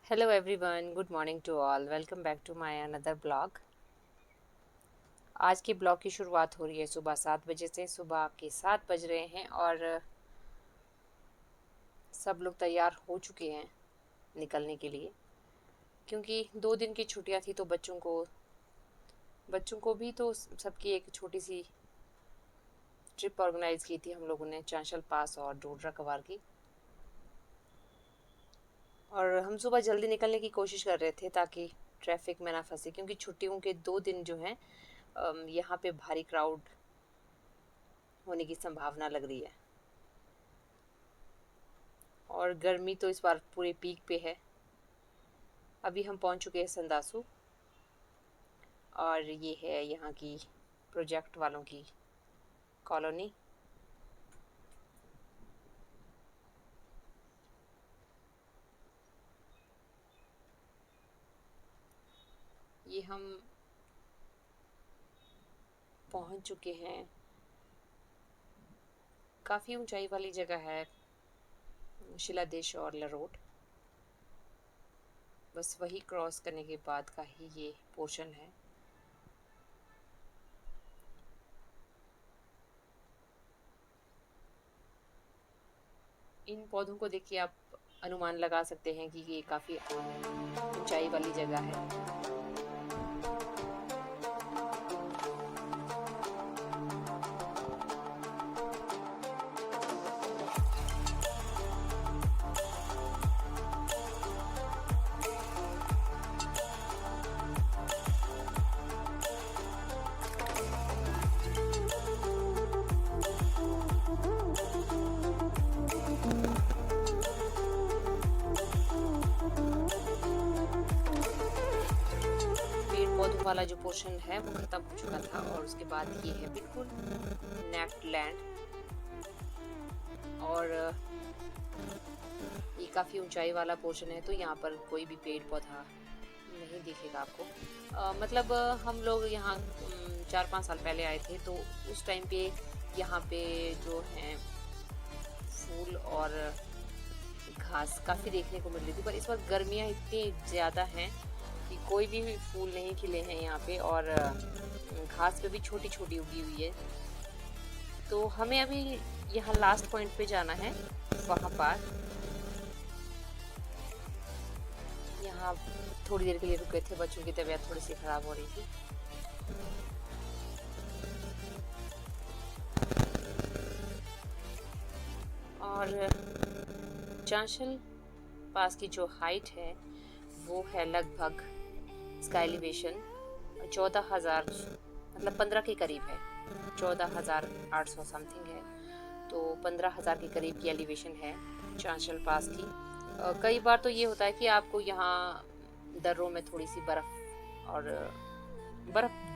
Hello everyone, good morning to all. Welcome back to my another blog. आज के blog की शुरुआत हो रही है सुबह 7 बजे से। सुबह के 7 बज रहे हैं और सब लोग तैयार हो चुके हैं निकलने के लिए, क्योंकि 2 दिन की छुट्टियां थी तो बच्चों को भी तो सबकी एक छोटी सी ट्रिप ऑर्गेनाइज की थी हम लोगों ने, चांशल पास और डोडरा कवार की। और हम सुबह जल्दी निकलने की कोशिश कर रहे थे ताकि ट्रैफिक में ना फंसे, क्योंकि छुट्टियों के 2 दिन जो हैं यहाँ पे भारी क्राउड होने की संभावना लग रही है। और गर्मी तो इस बार पूरे पीक पे है। अभी हम पहुंच चुके हैं संदासू और ये है यहाँ की प्रोजेक्ट वालों की कॉलोनी। ये हम पहुंच चुके हैं। काफ़ी ऊंचाई वाली जगह है, शिलादेश और लरोट। बस वही क्रॉस करने के बाद का ही ये पोर्शन है। इन पौधों को देखिए आप अनुमान लगा सकते हैं कि ये काफ़ी ऊंचाई वाली जगह है। पेड़ पौधों वाला जो पोर्शन है वो खत्म हो चुका था और उसके बाद ये है बिल्कुल नेक्ड लैंड। और ये काफ़ी ऊंचाई वाला पोर्शन है तो यहाँ पर कोई भी पेड़ पौधा नहीं दिखेगा आपको। मतलब हम लोग यहाँ 4-5 साल पहले आए थे तो उस टाइम पे यहाँ पे जो है फूल और घास काफ़ी देखने को मिल रही थी, पर इस बार गर्मियाँ इतनी ज़्यादा हैं कि कोई भी फूल नहीं खिले हैं यहाँ पे और घास पे भी छोटी छोटी उगी हुई है। तो हमें अभी यहाँ लास्ट पॉइंट पे जाना है, वहाँ पर यहाँ थोड़ी देर के लिए रुके थे। बच्चों की तबीयत थोड़ी सी खराब हो रही थी। और चांशल पास की जो हाइट है वो है लगभग स्काई एलिवेशन 14,000, मतलब 15 के करीब है। 14,800 समथिंग है, तो 15,000 के करीब की एलिवेशन है चांशल पास की। कई बार तो ये होता है कि आपको यहाँ दर्रों में थोड़ी सी बर्फ़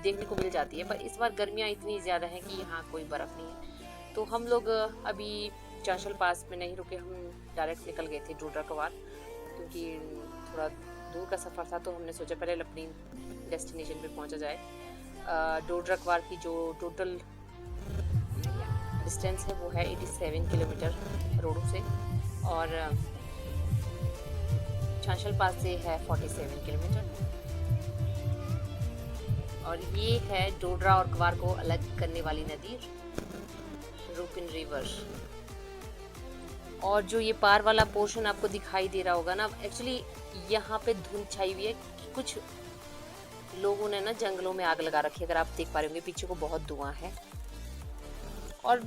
देखने को मिल जाती है, पर इस बार गर्मियाँ इतनी ज़्यादा हैं कि यहाँ कोई बर्फ़ नहीं है। तो हम लोग अभी चांशल पास में नहीं रुके, हम डायरेक्ट निकल गए थे डोडरा कवार, क्योंकि थोड़ा दूर का सफ़र था तो हमने सोचा पहले अपनी डेस्टिनेशन पे पहुंचा जाए। डोडरा कवार की जो टोटल डिस्टेंस है वो है 87 किलोमीटर रोडों से और चांशल पास से है 47 किलोमीटर। और ये है डोडरा और कवार को अलग करने वाली नदी रूपिन रिवर। और जो ये पार वाला पोर्शन आपको दिखाई दे रहा होगा ना, एक्चुअली यहाँ पे धुंध छाई हुई है कि कुछ लोगों ने ना जंगलों में आग लगा रखी है। अगर आप देख पा रहे होंगे पीछे को बहुत धुआं है। और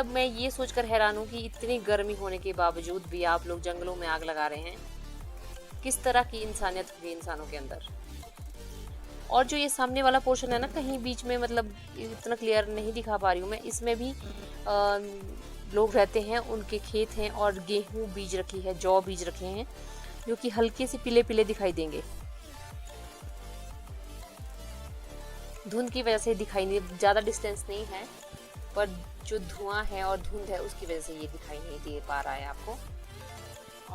मैं ये सोचकर हैरान हूँ कि इतनी गर्मी होने के बावजूद भी आप लोग जंगलों में आग लगा रहे हैं। किस तरह की इंसानियत होगी इंसानों के अंदर। और जो ये सामने वाला पोर्शन है ना, कहीं बीच में, मतलब इतना क्लियर नहीं दिखा पा रही हूँ मैं, इसमें भी लोग रहते हैं, उनके खेत हैं और गेहूं बीज रखी है, जौ बीज रखे हैं, जो कि हल्के से पीले पीले दिखाई देंगे। धुंध की वजह से दिखाई नहीं, ज़्यादा डिस्टेंस नहीं है, पर जो धुआं है और धुंध है उसकी वजह से ये दिखाई नहीं दे पा रहा है आपको।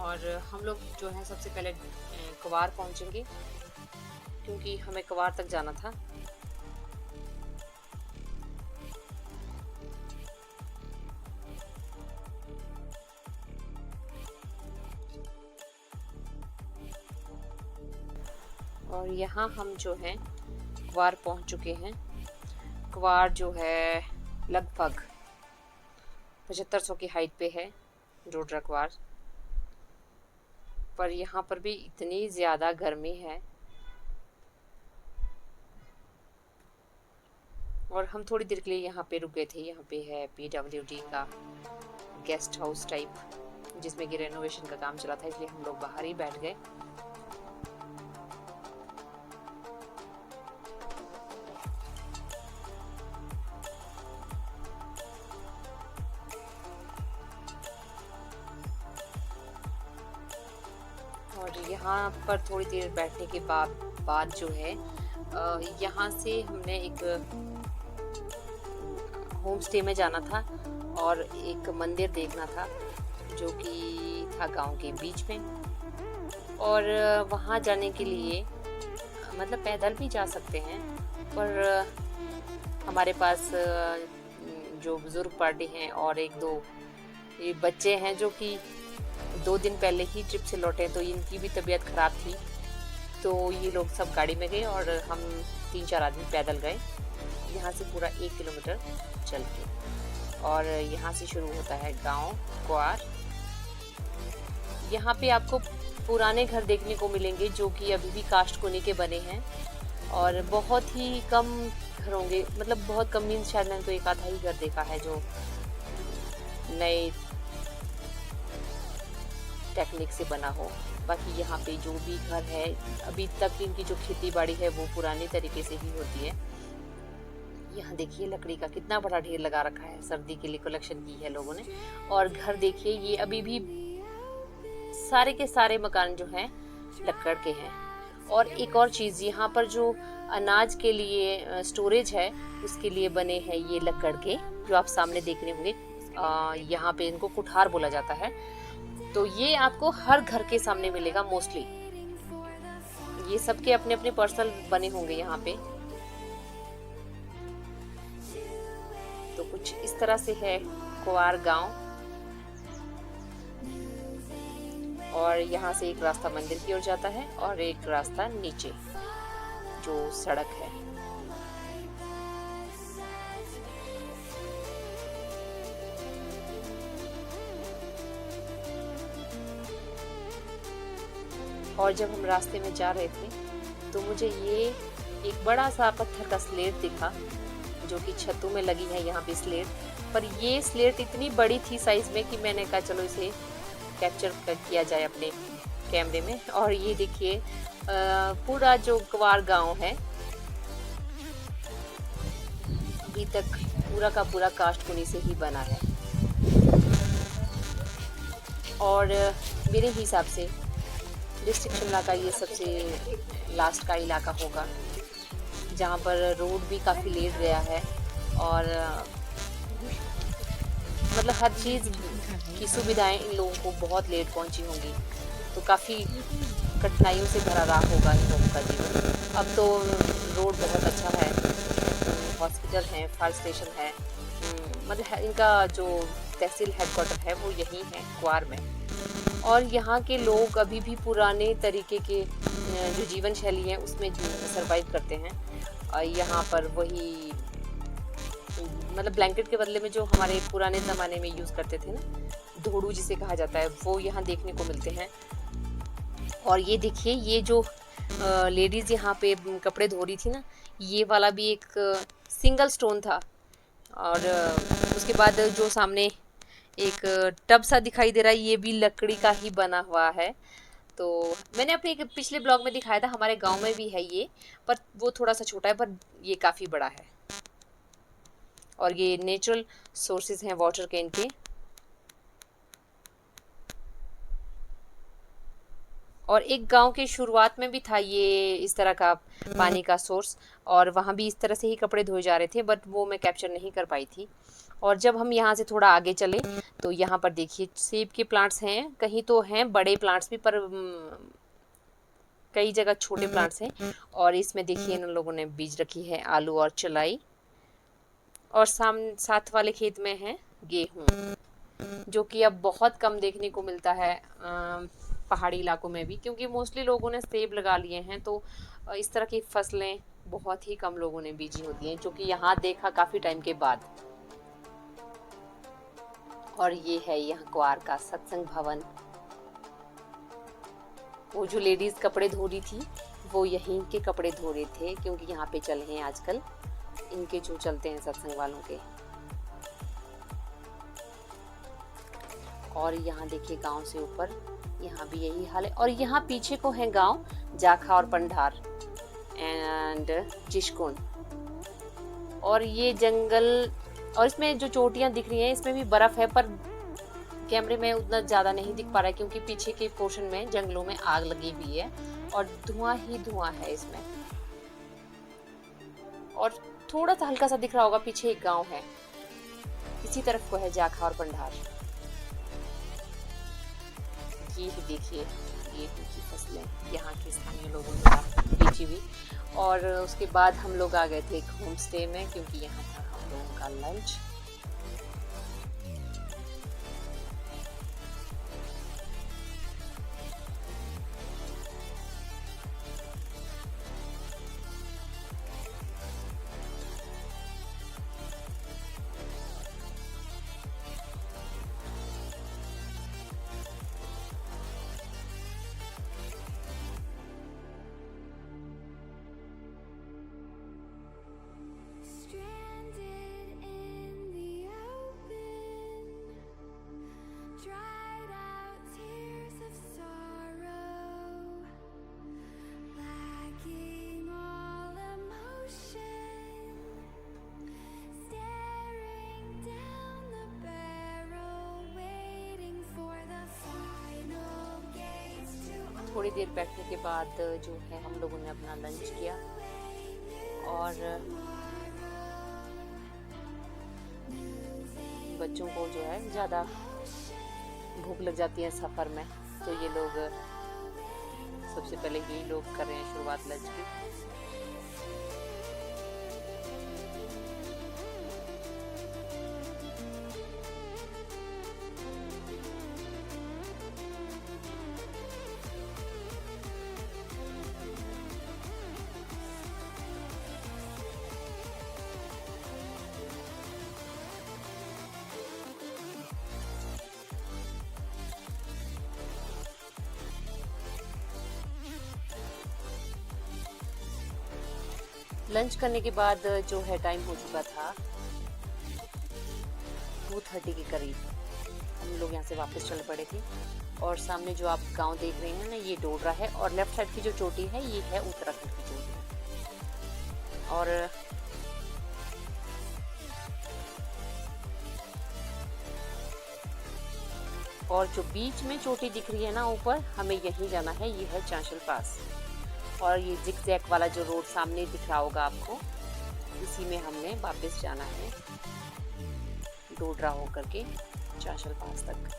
और हम लोग जो है सबसे पहले कवार पहुंचेंगे, क्योंकि हमें कवार तक जाना था। और यहाँ हम जो है क्वार पहुँच चुके हैं। क्वार जो है लगभग 7500 की हाइट पे है डोडरा क्वार, पर यहाँ पर भी इतनी ज़्यादा गर्मी है। और हम थोड़ी देर के लिए यहाँ पे रुक गए थे। यहाँ पे है PWD का गेस्ट हाउस टाइप, जिसमें कि रेनोवेशन का काम चला था, इसलिए हम लोग बाहर ही बैठ गए। और यहाँ पर थोड़ी देर बैठने के बाद जो है यहाँ से हमने एक होम स्टे में जाना था और एक मंदिर देखना था जो कि था गांव के बीच में। और वहाँ जाने के लिए मतलब पैदल भी जा सकते हैं, पर हमारे पास जो बुज़ुर्ग पार्टी हैं और एक दो ये बच्चे हैं जो कि 2 दिन पहले ही ट्रिप से लौटे, तो इनकी भी तबीयत ख़राब थी, तो ये लोग सब गाड़ी में गए और हम 3-4 आदमी पैदल गए यहाँ से पूरा 1 किलोमीटर चल के। और यहाँ से शुरू होता है गांव क्वार। यहाँ पे आपको पुराने घर देखने को मिलेंगे जो कि अभी भी काष्ठ कोने के बने हैं, और बहुत ही कम घर होंगे, मतलब बहुत कम मीन्स शायद मैंने तो एक आधा ही घर देखा है जो नए टेक्निक से बना हो। बाकी यहाँ पे जो भी घर है अभी तक इनकी जो खेती बाड़ी है वो पुराने तरीके से ही होती है। यहाँ देखिए लकड़ी का कितना बड़ा ढेर लगा रखा है, सर्दी के लिए कलेक्शन की है लोगों ने। और घर देखिए, ये अभी भी सारे के सारे मकान जो हैं लकड़ के हैं। और एक और चीज़, यहाँ पर जो अनाज के लिए स्टोरेज है उसके लिए बने हैं ये लकड़ के, जो आप सामने देख रहे होंगे। यहाँ पे इनको कुठार बोला जाता है। तो ये आपको हर घर के सामने मिलेगा मोस्टली। ये सबके अपने अपने पर्सनल बने होंगे यहाँ पे। तो कुछ इस तरह से है क्वार गांव। और यहाँ से एक रास्ता मंदिर की ओर जाता है और एक रास्ता नीचे जो सड़क है। और जब हम रास्ते में जा रहे थे तो मुझे ये एक बड़ा सा पत्थर का स्लेट दिखा जो कि छतों में लगी है यहाँ पे स्लेट। पर ये स्लेट इतनी बड़ी थी साइज में कि मैंने कहा चलो इसे कैप्चर किया जाए अपने कैमरे में। और ये देखिए पूरा जो क्वार गांव है अभी तक पूरा का पूरा काष्ठ कुनी से ही बना है। और मेरे हिसाब से डिस्ट्रिक्ट शिमला का ये सबसे लास्ट का इलाका होगा जहाँ पर रोड भी काफ़ी लेट गया है और मतलब हर चीज़ की सुविधाएं इन लोगों को बहुत लेट पहुँची होंगी, तो काफ़ी कठिनाइयों से भरा रहा होगा इन लोगों का जीवन। अब तो रोड बहुत अच्छा है, हॉस्पिटल है, फायर स्टेशन है, मतलब इनका जो तहसील हेडक्वार्टर है वो यहीं है क्वार में। और यहाँ के लोग अभी भी पुराने तरीके के जो जीवन शैली है उसमें सरवाइव करते हैं। और यहाँ पर वही मतलब ब्लैंकेट के बदले में जो हमारे पुराने ज़माने में यूज़ करते थे ना, धोड़ू जिसे कहा जाता है, वो यहाँ देखने को मिलते हैं। और ये देखिए ये जो लेडीज़ यहाँ पे कपड़े धो रही थी ना, ये वाला भी एक सिंगल स्टोन था। और उसके बाद जो सामने एक टब सा दिखाई दे रहा है, ये भी लकड़ी का ही बना हुआ है। तो मैंने अपने एक पिछले ब्लॉग में दिखाया था, हमारे गांव में भी है ये, पर वो थोड़ा सा छोटा है, पर ये काफ़ी बड़ा है। और ये नेचुरल सोर्सेज हैं वाटर के इनके। और एक गांव के शुरुआत में भी था ये इस तरह का पानी का सोर्स, और वहाँ भी इस तरह से ही कपड़े धोए जा रहे थे, बट वो मैं कैप्चर नहीं कर पाई थी। और जब हम यहाँ से थोड़ा आगे चले तो यहाँ पर देखिए सेब के प्लांट्स हैं, कहीं तो हैं बड़े प्लांट्स भी, पर कई जगह छोटे प्लांट्स हैं। और इसमें देखिए इन लोगों ने बीज रखी है आलू और चलाई। और साथ वाले खेत में है गेहूँ, जो कि अब बहुत कम देखने को मिलता है। पहाड़ी इलाकों में भी, क्योंकि मोस्टली लोगों ने सेब लगा लिए हैं, तो इस तरह की फसलें बहुत ही कम लोगों ने बीजी होती हैं, जो कि यहाँ देखा काफ़ी टाइम के बाद। और ये है यहाँ क्वार का सत्संग भवन। वो जो लेडीज कपड़े धो रही थी वो यहीं के कपड़े धो रहे थे, क्योंकि यहाँ पे चले हैं आजकल इनके जो चलते हैं सत्संग वालों के। और यहाँ देखिए गांव से ऊपर यहाँ भी यही हाल है। और यहाँ पीछे को है गांव जाखा और पंडार एंड चिशकुन। और ये जंगल, और इसमें जो चोटियां दिख रही हैं इसमें भी बर्फ है, पर कैमरे में उतना ज़्यादा नहीं दिख पा रहा है, क्योंकि पीछे के पोर्शन में जंगलों में आग लगी हुई है और धुआं ही धुआं है इसमें। और थोड़ा सा हल्का सा दिख रहा होगा, पीछे एक गांव है, इसी तरफ को है जाखा और पंडार। ये देखिए गेहूं की फसलें यहाँ के स्थानीय लोगों द्वारा बेची हुई। और उसके बाद हम लोग आ गए थे एक होम स्टे में, क्योंकि यहाँ था हम लोगों का लंच। थोड़ी देर बैठने के बाद जो है हम लोगों ने अपना लंच किया। और बच्चों को जो है ज़्यादा भूख लग जाती है सफ़र में, तो ये लोग सबसे पहले यही लोग कर रहे हैं शुरुआत लंच की। लंच करने के बाद जो है टाइम हो चुका था 2:30 के करीब, हम लोग यहाँ से वापस चल पड़े थे। और सामने जो आप गांव देख रहे हैं ना, ये डोडरा है, और लेफ्ट साइड की जो चोटी है ये है उत्तराखंड की चोटी। और जो बीच में चोटी दिख रही है ना ऊपर, हमें यहीं जाना है, ये है चांशल पास। और ये जिगजैग वाला जो रोड सामने दिख रहा होगा आपको, इसी में हमने वापस जाना है डोडरा होकर के चांशल पास तक।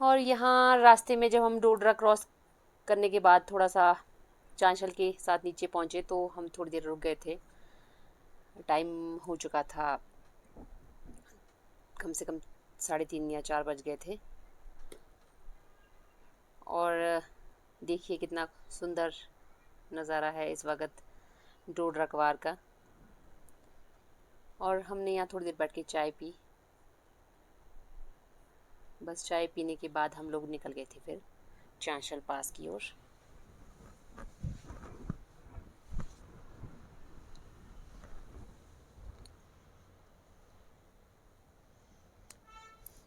और यहाँ रास्ते में जब हम डोडरा क्रॉस करने के बाद थोड़ा सा चांशल के साथ नीचे पहुँचे, तो हम थोड़ी देर रुक गए थे। टाइम हो चुका था कम से कम 3:30 या 4 बज गए थे। और देखिए कितना सुंदर नज़ारा है इस वक्त डोडरा क्वार का। और हमने यहाँ थोड़ी देर बैठ के चाय पी। बस चाय पीने के बाद हम लोग निकल गए थे फिर चांशल पास की ओर।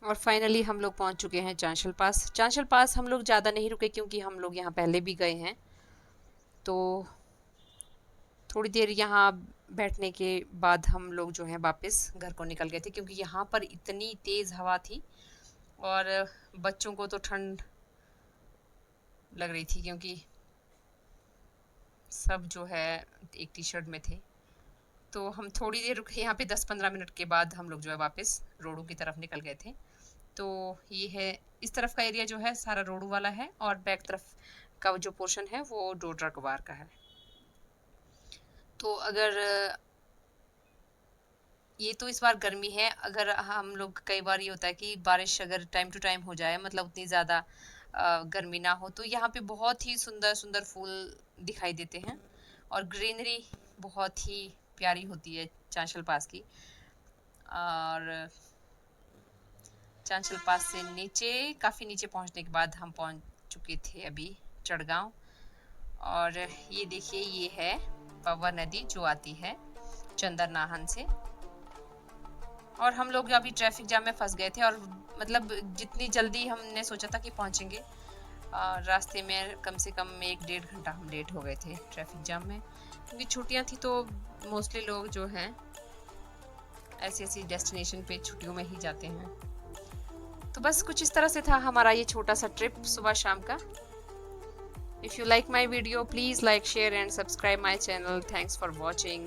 और फाइनली हम लोग पहुंच चुके हैं चांशल पास। चांशल पास हम लोग ज़्यादा नहीं रुके, क्योंकि हम लोग यहाँ पहले भी गए हैं, तो थोड़ी देर यहाँ बैठने के बाद हम लोग जो है वापस घर को निकल गए थे, क्योंकि यहाँ पर इतनी तेज़ हवा थी और बच्चों को तो ठंड लग रही थी, क्योंकि सब जो है एक टी शर्ट में थे। तो हम थोड़ी देर रुके यहाँ पे, 10-15 मिनट के बाद हम लोग जो है वापस रोडू की तरफ निकल गए थे। तो ये है, इस तरफ का एरिया जो है सारा रोडू वाला है, और बैक तरफ का जो पोर्शन है वो डोडरा कुवार का है। तो अगर ये तो इस बार गर्मी है, अगर हम लोग, कई बार ये होता है कि बारिश अगर टाइम टू टाइम हो जाए, मतलब उतनी ज़्यादा गर्मी ना हो, तो यहाँ पे बहुत ही सुंदर सुंदर फूल दिखाई देते हैं, और ग्रीनरी बहुत ही प्यारी होती है चांशल पास की। और चांशल पास से नीचे, काफ़ी नीचे पहुँचने के बाद हम पहुँच चुके थे अभी चढ़गांव। और ये देखिए, ये है पवा नदी जो आती है चंदर नाहन से। और हम लोग अभी ट्रैफिक जाम में फंस गए थे, और मतलब जितनी जल्दी हमने सोचा था कि पहुंचेंगे, रास्ते में कम से कम 1-1.5 घंटा हम लेट हो गए थे ट्रैफिक जाम में, क्योंकि छुट्टियां थी तो मोस्टली लोग जो हैं ऐसी ऐसी डेस्टिनेशन पे छुट्टियों में ही जाते हैं। तो बस कुछ इस तरह से था हमारा ये छोटा सा ट्रिप सुबह शाम का। If you like my video, please like, share and subscribe my channel. Thanks for watching.